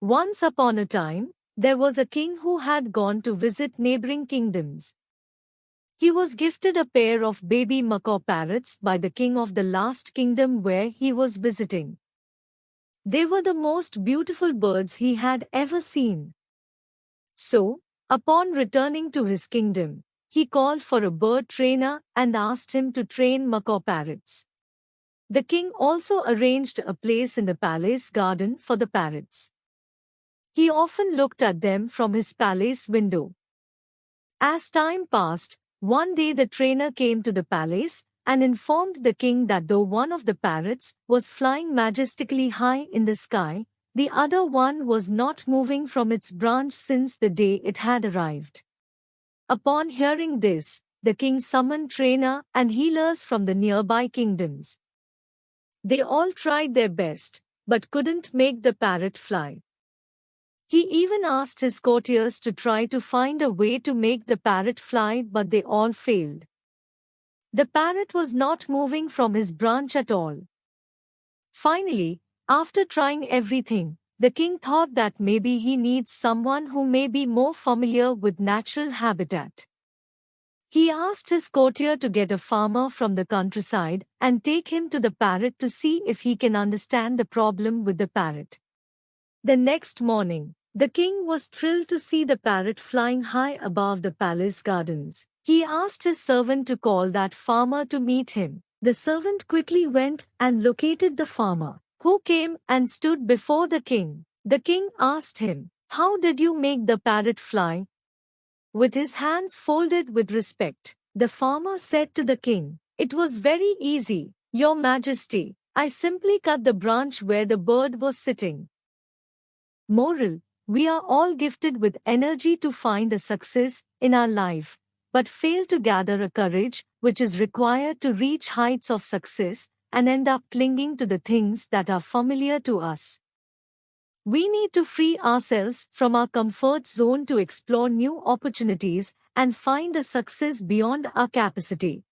Once upon a time, there was a king who had gone to visit neighboring kingdoms. He was gifted a pair of baby macaw parrots by the king of the last kingdom where he was visiting. They were the most beautiful birds he had ever seen. So, upon returning to his kingdom, he called for a bird trainer and asked him to train macaw parrots. The king also arranged a place in the palace garden for the parrots. He often looked at them from his palace window. As time passed, one day the trainer came to the palace and informed the king that though one of the parrots was flying majestically high in the sky, the other one was not moving from its branch since the day it had arrived. Upon hearing this, the king summoned trainer and healers from the nearby kingdoms. They all tried their best, but couldn't make the parrot fly. He even asked his courtiers to try to find a way to make the parrot fly, but they all failed. The parrot was not moving from his branch at all. Finally, after trying everything, the king thought that maybe he needs someone who may be more familiar with natural habitat. He asked his courtier to get a farmer from the countryside and take him to the parrot to see if he can understand the problem with the parrot. The next morning, the king was thrilled to see the parrot flying high above the palace gardens. He asked his servant to call that farmer to meet him. The servant quickly went and located the farmer, who came and stood before the king. The king asked him, "How did you make the parrot fly?" With his hands folded with respect, the farmer said to the king, "It was very easy, Your Majesty. I simply cut the branch where the bird was sitting." Moral: we are all gifted with energy to find a success in our life, but fail to gather a courage which is required to reach heights of success and end up clinging to the things that are familiar to us. We need to free ourselves from our comfort zone to explore new opportunities and find a success beyond our capacity.